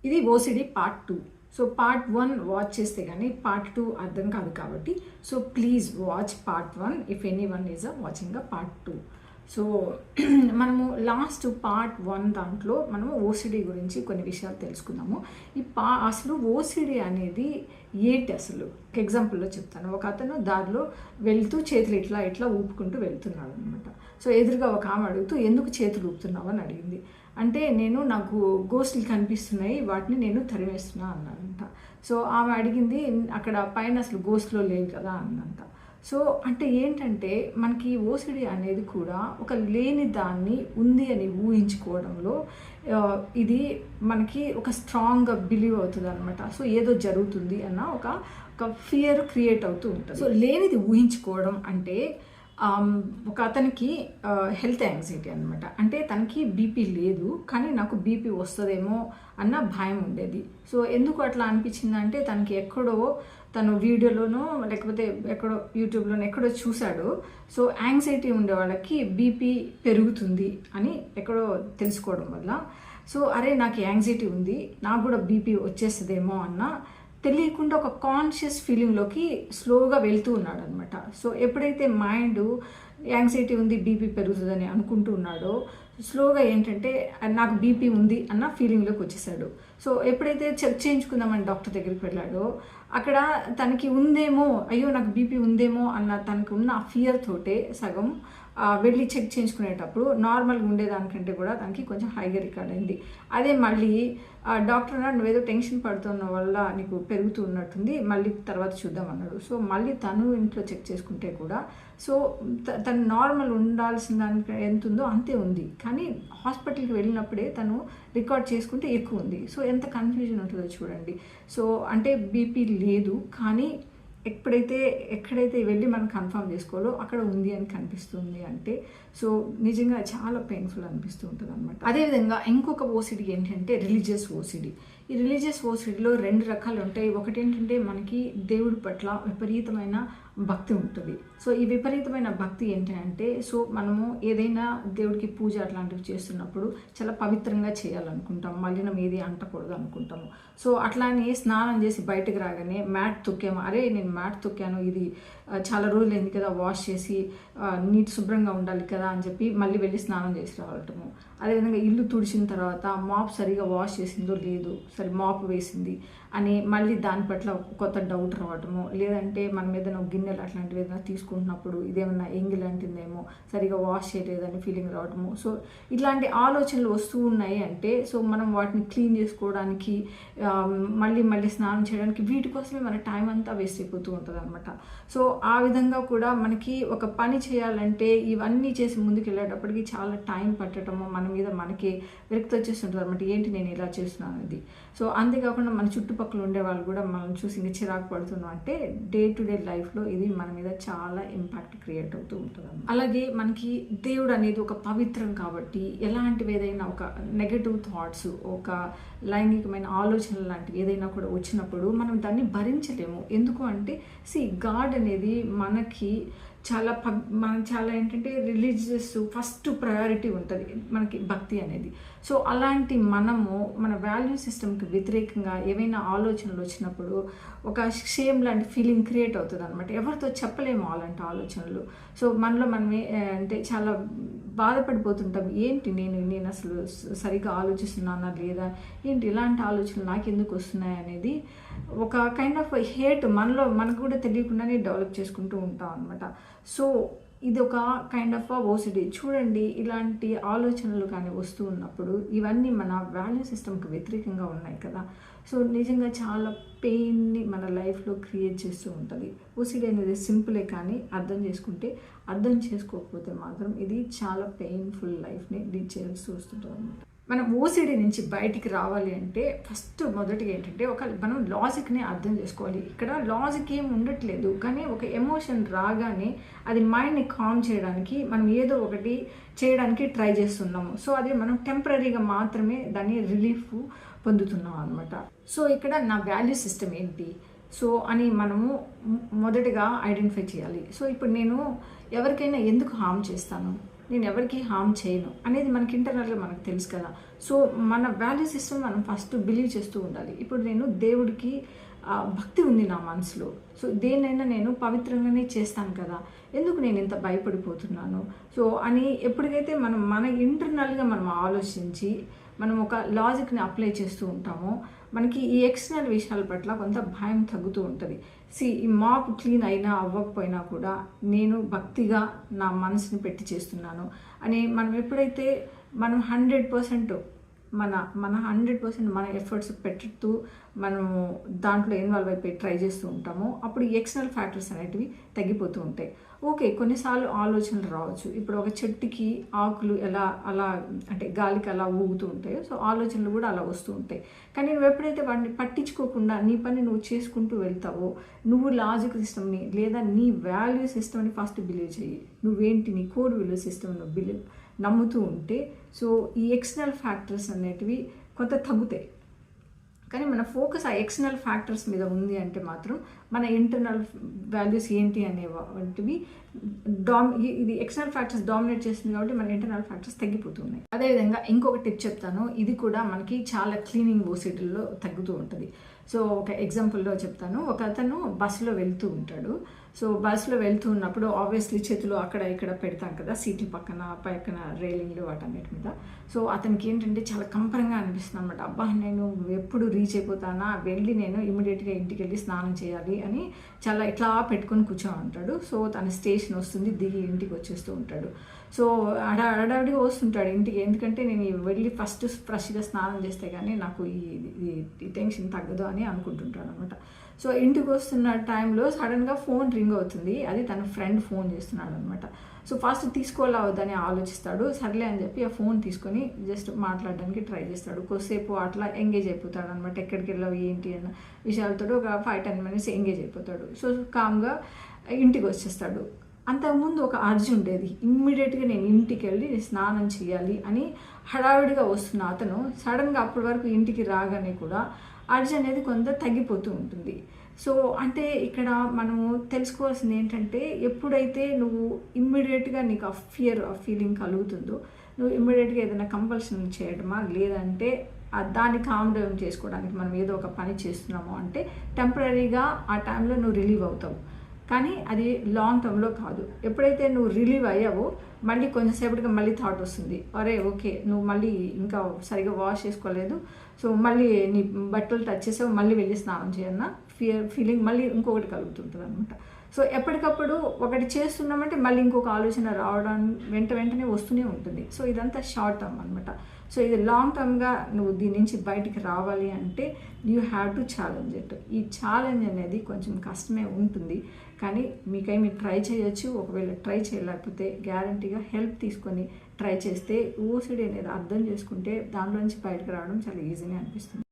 ఇది OCD part 2. So part 1 watch చేస్తే కానీ పార్ట్ 2 అర్థం కాదు కాబట్టి so please watch part 1 if any one is watching part 2. So మనము లాస్ట్ పార్ట్ 1 దాంట్లో మనము ఓసిడి గురించి కొన్ని విషయాలు తెలుసుకున్నాము. అసలు ఓసిడి అనేది ఏంటి అసలు ఎగ్జాంపుల్లో చెప్తాను. ఒక అతను దారిలో వెళ్తూ చేతులు ఇట్లా ఇట్లా ఊపుకుంటూ వెళ్తున్నాడు అనమాట. సో ఎదురుగా ఒక ఆమె అడుగుతూ ఎందుకు చేతులు ఊపుతున్నావు అని అడిగింది. అంటే నాకు గోస్టులు కనిపిస్తున్నాయి, వాటిని నేను తరిమేస్తున్నా అన్నాడంట. సో ఆమె అడిగింది అక్కడ పైన అసలు గోస్ట్లో లేవు కదా అన్నంట. సో అంటే ఏంటంటే మనకి ఓసిడి అనేది కూడా ఒక లేని దాన్ని ఉంది అని ఊహించుకోవడంలో ఇది మనకి ఒక స్ట్రాంగ్గా బిలీవ్ అవుతుంది అనమాట. సో ఏదో జరుగుతుంది అన్న ఒక ఫియర్ క్రియేట్ అవుతూ ఉంటుంది. సో లేనిది ఊహించుకోవడం అంటే ఒక అతనికి హెల్త్ యాంగ్జైటీ అనమాట. అంటే తనకి బీపీ లేదు, కానీ నాకు బీపీ వస్తుందేమో అన్న భయం ఉండేది. సో ఎందుకు అట్లా అనిపించిందంటే తనకి ఎక్కడో తను వీడియోలోనో లేకపోతే ఎక్కడో యూట్యూబ్లోనో ఎక్కడో చూశాడు. సో యాంగ్జైటీ ఉండే వాళ్ళకి బీపీ పెరుగుతుంది అని ఎక్కడో తెలుసుకోవడం వల్ల సో అరే నాకు యాంగ్జైటీ ఉంది, నాకు కూడా బీపీ వచ్చేస్తుందేమో అన్న తెలియకుండా ఒక కాన్షియస్ ఫీలింగ్లోకి స్లోగా వెళ్తూ ఉన్నాడు అనమాట. సో ఎప్పుడైతే మైండ్ యాంగ్జైటీ ఉంది బీపీ పెరుగుతుందని అనుకుంటూ ఉన్నాడో స్లోగా ఏంటంటే నాకు బీపీ ఉంది అన్న ఫీలింగ్లోకి వచ్చేసాడు. సో ఎప్పుడైతే చెక్ చేయించుకుందామని డాక్టర్ దగ్గరికి వెళ్ళాడో అక్కడ తనకి ఉందేమో, అయ్యో నాకు బీపీ ఉందేమో అన్న తనకు ఉన్న ఆ ఫియర్ తోటే సగం వెళ్ళి చెక్ చేయించుకునేటప్పుడు నార్మల్గా ఉండేదానికంటే కూడా దానికి కొంచెం హైగా రికార్డ్ అయింది. అదే మళ్ళీ డాక్టర్ అన్నాడు నువ్వేదో టెన్షన్ పడుతున్న వల్ల నీకు పెరుగుతూ ఉన్నట్టుంది, మళ్ళీ తర్వాత చూద్దాం అన్నాడు. సో మళ్ళీ తను ఇంట్లో చెక్ చేసుకుంటే కూడా సో తను నార్మల్ ఉండాల్సిన దానికి ఎంత ఉందో అంతే ఉంది, కానీ హాస్పిటల్కి వెళ్ళినప్పుడే తను రికార్డ్ చేసుకుంటే ఎక్కువ ఉంది. సో ఎంత కన్ఫ్యూజన్ ఉంటుందో చూడండి. సో అంటే బీపీ లేదు, కానీ ఎక్కడైతే వెళ్ళి మనం కన్ఫర్మ్ చేసుకోవాలో అక్కడ ఉంది అని కనిపిస్తుంది అంటే సో నిజంగా చాలా పెయిన్ఫుల్ అనిపిస్తూ ఉంటుంది అనమాట. అదేవిధంగా ఇంకొక ఓసిడి ఏంటంటే రిలీజియస్ ఓసిడి. ఈ రిలీజియస్ ఓసిడిలో 2 రకాలు ఉంటాయి. ఒకటి ఏంటంటే మనకి దేవుడి పట్ల విపరీతమైన భక్తి ఉంటుంది. సో ఈ విపరీతమైన భక్తి ఏంటంటే సో మనము ఏదైనా దేవుడికి పూజ అట్లాంటివి చేస్తున్నప్పుడు చాలా పవిత్రంగా చేయాలనుకుంటాం, మలినం ఏది అంటకూడదు అనుకుంటాము. సో అట్లానే స్నానం చేసి బయటకు రాగానే మ్యాట్ తొక్కాము, అరే నేను మ్యాట్ తొక్కాను, ఇది చాలా రోజులు అయింది కదా, వాష్ చేసి నీట్ శుభ్రంగా ఉండాలి కదా అని చెప్పి మళ్ళీ వెళ్ళి స్నానం చేసి రావటము. అదేవిధంగా ఇల్లు తుడిచిన తర్వాత మాప్ సరిగా వాష్ చేసిందో లేదు, సరే మాప్ వేసింది అని మళ్ళీ దాని పట్ల కొత్త డౌట్ రావటము. లేదంటే మనం ఏదైనా గిన్నెలు అట్లాంటివి ఏదైనా తీసుకుంటున్నప్పుడు ఇదేమన్నా ఎంగిల్ అంటుందేమో, సరిగా వాష్ చేయలేదని ఫీలింగ్ రావటము. సో ఇట్లాంటి ఆలోచనలు వస్తూ ఉన్నాయి అంటే సో మనం వాటిని క్లీన్ చేసుకోవడానికి మళ్ళీ స్నానం చేయడానికి వీటి కోసమే మన టైం అంతా వేస్ట్ అయిపోతూ ఉంటుంది అనమాట. సో ఆ విధంగా కూడా మనకి ఒక పని చేయాలంటే ఇవన్నీ చేసి ముందుకు వెళ్ళేటప్పటికి చాలా టైం పట్టడము, మన మీద మనకి విరక్తి వచ్చేస్తుంటుంది అనమాట, ఏంటి నేను ఇలా చేస్తున్నాను అనేది. సో అంతేకాకుండా మన చుట్టుపక్కల ఉండే వాళ్ళు కూడా మనం చూసి ఇంకా చిరాకు పడుతున్నాం అంటే డే టు డే లైఫ్లో ఇది మన మీద చాలా ఇంపాక్ట్ క్రియేట్ అవుతూ ఉంటుంది. అలాగే మనకి దేవుడు అనేది ఒక పవిత్రం కాబట్టి ఎలాంటివి ఏదైనా ఒక నెగటివ్ థాట్స్, ఒక లైంగికమైన ఆలోచనలు లాంటివి ఏదైనా కూడా వచ్చినప్పుడు మనం దాన్ని భరించలేము. ఎందుకు అంటే గాడ్ అనేది మనకి చాలా ఏంటంటే రిలీజియస్ ఫస్ట్ ప్రయారిటీ ఉంటుంది మనకి భక్తి అనేది. సో అలాంటి మనము మన వాల్యూ సిస్టమ్కి వ్యతిరేకంగా ఏవైనా ఆలోచనలు వచ్చినప్పుడు ఒక షేమ్ లాంటి ఫీలింగ్ క్రియేట్ అవుతుంది అనమాట. ఎవరితో చెప్పలేము అలాంటి ఆలోచనలు. సో మనమే అంటే చాలా బాధపడిపోతుంటాం, ఏంటి నేను అసలు సరిగ్గా ఆలోచిస్తున్నానా లేదా, ఏంటి ఇలాంటి ఆలోచనలు నాకెందుకు వస్తున్నాయి అనేది ఒక కైండ్ ఆఫ్ హేట్ మనకు కూడా తెలియకుండానే డెవలప్ చేసుకుంటూ ఉంటాం అనమాట. సో ఇది ఒక కైండ్ ఆఫ్ ఓసిడి. చూడండి, ఇలాంటి ఆలోచనలు కానీ వస్తూ ఉన్నప్పుడు ఇవన్నీ మన వాల్యూ సిస్టమ్కి వ్యతిరేకంగా ఉన్నాయి కదా. సో నిజంగా చాలా పెయిన్ని మన లైఫ్లో క్రియేట్ చేస్తూ ఉంటుంది. ఓసిడి అనేది సింపులే, కానీ అర్థం చేసుకోకపోతే మాత్రం ఇది చాలా పెయిన్ఫుల్ లైఫ్ని లీడ్ చేయాల్సి వస్తుంటుంది అనమాట. మనం ఓసిడి నుంచి బయటికి రావాలి అంటే మొదటిగా ఏంటంటే మనం లాజిక్ని అర్థం చేసుకోవాలి. ఇక్కడ లాజిక్ ఏం ఉండట్లేదు, కానీ ఒక ఎమోషన్ రాగానే అది మైండ్ని కామ్ చేయడానికి మనం ఏదో ఒకటి చేయడానికి ట్రై చేస్తున్నాము. సో అది మనం టెంపరీగా మాత్రమే దాన్ని రిలీఫ్ పొందుతున్నాం అనమాట. సో ఇక్కడ నా వాల్యూ సిస్టమ్ ఏంటి అని మనము మొదటగా ఐడెంటిఫై చేయాలి. సో ఇప్పుడు నేను ఎవరికైనా ఎందుకు హార్మ్ చేస్తాను, నేను ఎవరికి హామ్ చేయను అనేది మనకి ఇంటర్నల్గా మనకు తెలుసు కదా. సో మన వాల్యూ సిస్టమ్ మనం ఫస్ట్ బిలీవ్ చేస్తూ ఉండాలి. ఇప్పుడు నేను దేవుడికి భక్తి ఉంది నా మనసులో, సో దేన్నైనా నేను పవిత్రంగానే చేస్తాను కదా, ఎందుకు నేను ఇంత భయపడిపోతున్నాను సో అని ఎప్పటికైతే మనం మన ఇంటర్నల్గా మనం ఆలోచించి మనం ఒక లాజిక్ని అప్లై చేస్తూ ఉంటామో మనకి ఈ ఎక్స్టర్నల్ విషయాల పట్ల కొంత భయం తగ్గుతూ ఉంటుంది. ఈ మాప్ క్లీన్ అయినా అవ్వకపోయినా కూడా నేను భక్తిగా నా మనసుని పెట్టి చేస్తున్నాను అని మనం ఎప్పుడైతే మనం 100% మన 100% మన ఎఫర్ట్స్ పెట్టుతూ మనము దాంట్లో ఇన్వాల్వ్ అయిపోయి ట్రై చేస్తూ ఉంటామో అప్పుడు ఈ ఎక్స్టర్నల్ ఫ్యాక్టర్స్ అనేటివి తగ్గిపోతూ ఉంటాయి. ఓకే, కొన్నిసార్లు ఆలోచనలు రావచ్చు. ఇప్పుడు ఒక చెట్టుకి ఆకులు ఎలా అలా అంటే గాలికి అలా ఊగుతూ ఉంటాయో సో ఆలోచనలు కూడా అలా వస్తూ ఉంటాయి. కానీ నువ్వు ఎప్పుడైతే వాటిని పట్టించుకోకుండా నీ పని నువ్వు చేసుకుంటూ వెళ్తావో నువ్వు లాజిక్ సిస్టమ్ని లేదా నీ వాల్యూ సిస్టమ్ని ఫస్ట్ బిలీవ్ చేయి. నువ్వేంటి నీ కోర్ వాల్యూ సిస్టమ్ నువ్వు నమ్ముతూ ఉంటే సో ఈ ఎక్స్టర్నల్ ఫ్యాక్టర్స్ అనేటివి కొంత తగ్గుతాయి. కానీ మన ఫోకస్ ఆ ఎక్స్టర్నల్ ఫ్యాక్టర్స్ మీద ఉంది అంటే మాత్రం మన ఇంటర్నల్ వాల్యూస్ ఏంటి అనేటివి ఇది ఎక్స్టర్నల్ ఫ్యాక్టర్స్ డామినేట్ చేస్తుంది కాబట్టి మన ఇంటర్నల్ ఫ్యాక్టర్స్ తగ్గిపోతున్నాయి. అదేవిధంగా ఇంకొక టిప్ చెప్తాను, ఇది కూడా మనకి చాలా క్లీనింగ్ ఓసిటీల్లో తగ్గుతూ ఉంటుంది. సో ఒక ఎగ్జాంపుల్లో చెప్తాను. ఒక అతను బస్సులో వెళ్తూ ఉంటాడు. సో బస్సులో వెళ్తూ ఉన్నప్పుడు ఆబ్వియస్లీ చేతులు అక్కడ ఇక్కడ పెడతాం కదా, సీట్ల పక్కన రైలింగ్లు వాటన్నిటి మీద. సో అతనికి ఏంటంటే చాలా కంపరంగా అనిపిస్తుంది అనమాట. అబ్బా నేను ఎప్పుడు రీచ్ అయిపోతానా, వెళ్ళి నేను ఇమీడియట్గా ఇంటికి వెళ్ళి స్నానం చేయాలి అని చాలా ఇట్లా పెట్టుకొని కూర్చొని ఉంటాడు. సో తన స్టేషన్ వస్తుంది, దిగి ఇంటికి వచ్చేస్తూ ఉంటాడు. సో అడావిడిగా వస్తుంటాడు ఇంటికి, ఎందుకంటే నేను వెళ్ళి ఫస్ట్ ఫ్రెష్గా స్నానం చేస్తే కానీ నాకు ఈ టెన్షన్ తగ్గదు అని అనుకుంటుంటాడు అనమాట. సో ఇంటికి వస్తున్న టైంలో సడన్గా ఫోన్ రింగ్ అవుతుంది. అది తన ఫ్రెండ్ ఫోన్ చేస్తున్నాడు అనమాట. సో ఫస్ట్ తీసుకోవాలా వద్దని ఆలోచిస్తాడు. సర్లే అని చెప్పి ఆ ఫోన్ తీసుకొని జస్ట్ మాట్లాడడానికి ట్రై చేస్తాడు. కొద్దిసేపు అట్లా ఎంగేజ్ అయిపోతాడు అనమాట. ఎక్కడికి వెళ్ళావు ఏంటి అన్న విషయాలతో ఒక 5-10 minutes ఎంగేజ్ అయిపోతాడు. సో కామ్గా ఇంటికి వచ్చేస్తాడు. అంతకుముందు ఒక అర్జీ ఉండేది, ఇమ్మీడియట్గా నేను ఇంటికి వెళ్ళి స్నానం చేయాలి అని హడావిడిగా వస్తున్న అతను సడన్గా అప్పటి వరకు ఇంటికి రాగానే కూడా అర్జీ అనేది కొంత తగ్గిపోతూ ఉంటుంది. సో అంటే ఇక్కడ మనము తెలుసుకోవాల్సింది ఏంటంటే ఎప్పుడైతే నువ్వు ఇమ్మీడియట్గా నీకు ఆ ఫీలింగ్ కలుగుతుందో నువ్వు ఇమ్మీడియట్గా ఏదైనా కంపల్షన్ చేయడమా లేదంటే దాన్ని కామ్ డౌన్ చేసుకోవడానికి మనం ఏదో ఒక పని చేస్తున్నాము అంటే టెంపరీగా ఆ టైంలో నువ్వు రిలీవ్ అవుతావు, కానీ అది లాంగ్ టర్మ్లో కాదు. ఎప్పుడైతే నువ్వు రిలీవ్ అయ్యావో మళ్ళీ కొంచెంసేపటిగా మళ్ళీ థాట్ వస్తుంది, అరే ఓకే నువ్వు మళ్ళీ ఇంకా సరిగా వాష్ చేసుకోలేదు, సో మళ్ళీ నీ బట్టలు టచ్ చేసావు, మళ్ళీ వెళ్ళి స్నానం చేయన్న ఫీలింగ్ మళ్ళీ ఇంకొకటి కలుగుతుంటుంది అనమాట. సో ఎప్పటికప్పుడు ఒకటి చేస్తున్నామంటే మళ్ళీ ఇంకొక ఆలోచన రావడం వెంటనే వస్తూనే ఉంటుంది. సో ఇదంతా షార్ట్ టర్మ్ అనమాట. సో ఇది లాంగ్ టర్మ్గా నువ్వు దీని నుంచి బయటికి రావాలి అంటే you have to challenge it. ఈ ఛాలెంజ్ అనేది కొంచెం కష్టమే ఉంటుంది, కానీ మీరు ట్రై చేయొచ్చు. ఒకవేళ ట్రై చేయలేకపోతే గ్యారంటీగా హెల్ప్ తీసుకొని ట్రై చేస్తే ఓసిడి అనేది అర్థం చేసుకుంటే దాంట్లో నుంచి బయటకు రావడం చాలా ఈజీనే అనిపిస్తుంది.